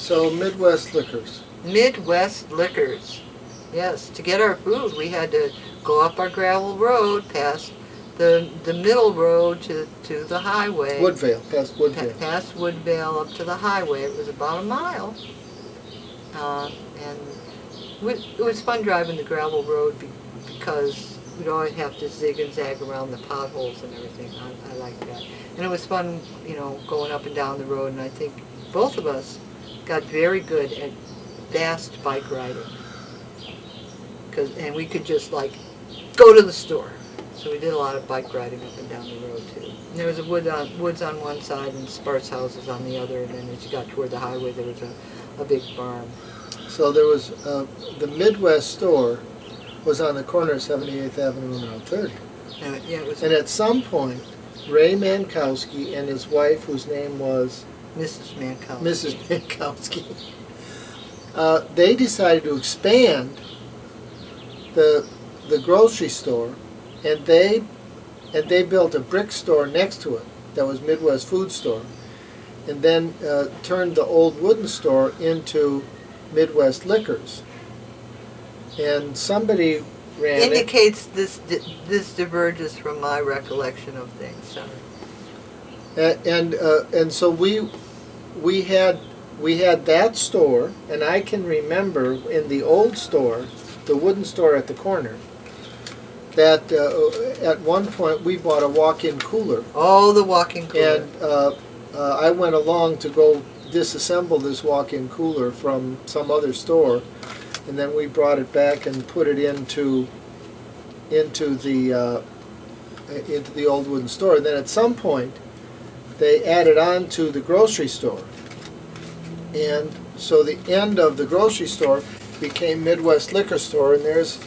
So Midwest Liquors. Midwest Liquors. Yes, to get our food, we had to go up our gravel road past the middle road to the highway. Woodvale, past Woodvale. Past Woodvale up to the highway. It was about a mile. And it was fun driving the gravel road because we'd always have to zig and zag around the potholes and everything. I liked that. And it was fun, going up and down the road, and I think both of us got very good at fast bike riding. And we could just go to the store. So we did a lot of bike riding up and down the road too. And there was woods on one side and sparse houses on the other, and then as you got toward the highway there was a big barn. So there was, the Midwest store was on the corner of 78th Avenue and Route 30. And at some point, Ray Mankowski and his wife, whose name was Mrs. Mankowski, they decided to expand the grocery store, and they built a brick store next to it that was Midwest Food Store, and then turned the old wooden store into Midwest Liquors. And somebody ran indicates this diverges from my recollection of things. Sorry. And so we had that store, and I can remember in the old store, the wooden store at the corner, that at one point we bought a walk-in cooler. Oh, the walk-in cooler. And I went along to go disassemble this walk-in cooler from some other store, and then we brought it back and put it into the old wooden store. And then at some point they added on to the grocery store, and so the end of the grocery store became Midwest Liquor Store, and there's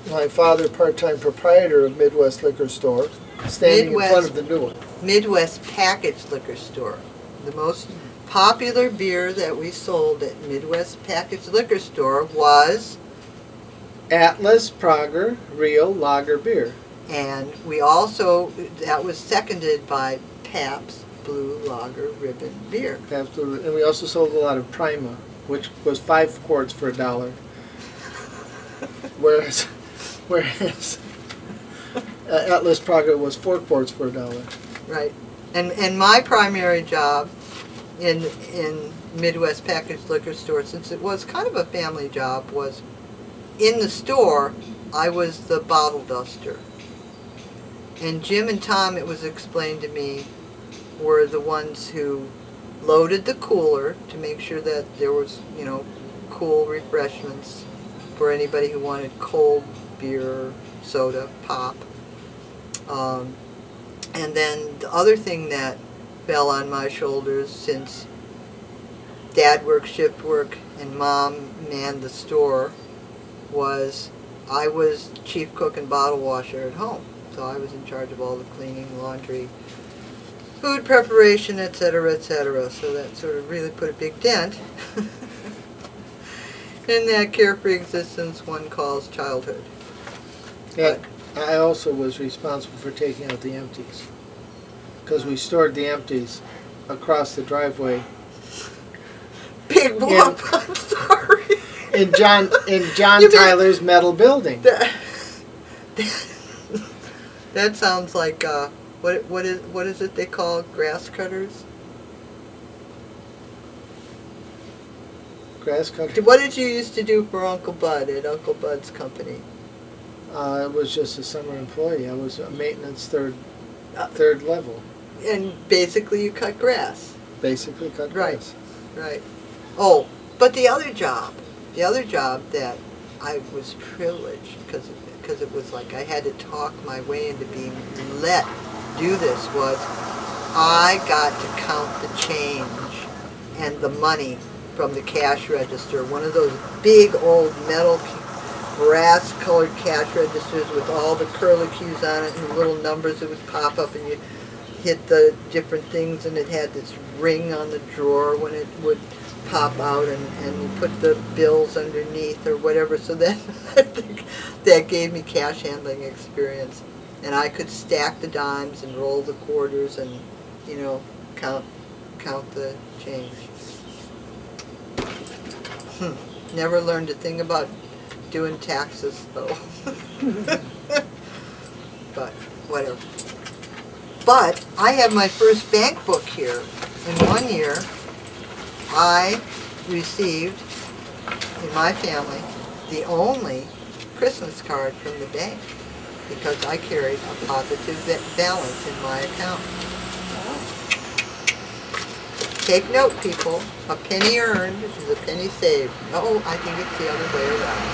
my father, part-time proprietor of Midwest Liquor Store, standing in front of the new one. Midwest Package Liquor Store. The most popular beer that we sold at Midwest Package Liquor Store was Atlas Prager Real Lager Beer. And we also, that was seconded by Pabst Blue Lager Ribbon Beer. Pabst Blue, and we also sold a lot of Prima, which was 5 quarts for $1. Whereas Atlas Prager was 4 quarts for $1. Right. And my primary job in Midwest Packaged Liquor Store, since it was kind of a family job, was in the store, I was the bottle duster. And Jim and Tom, it was explained to me, were the ones who loaded the cooler to make sure that there was, cool refreshments for anybody who wanted cold beer, soda, pop. And then the other thing that fell on my shoulders, since Dad worked shift work and Mom manned the store, was I was chief cook and bottle washer at home. So I was in charge of all the cleaning, laundry, food preparation, etc., etc. So that sort of really put a big dent in that carefree existence one calls childhood. Yeah, I also was responsible for taking out the empties, because we stored the empties across the driveway. Big whoop! I'm sorry. In John Tyler's metal building. That sounds like what is it they call grass cutters? Grass cutters. What did you used to do for Uncle Bud at Uncle Bud's company? I was just a summer employee. I was a maintenance third level. And basically you cut grass. Basically cut grass. Right. Oh, but the other job that I was privileged because it was like I had to talk my way into being let do this, was I got to count the change and the money from the cash register. One of those big old metal brass colored cash registers with all the curlicues on it and little numbers that would pop up, and you hit the different things, and it had this ring on the drawer when it would pop out, and you put the bills underneath or whatever. So that I think that gave me cash handling experience, and I could stack the dimes and roll the quarters and count the change. Never learned a thing about doing taxes, though. But, whatever. But, I have my first bank book here. In 1 year, I received, in my family, the only Christmas card from the bank, because I carried a positive balance in my account. Take note, people. A penny earned is a penny saved. No, I think it's the other way around.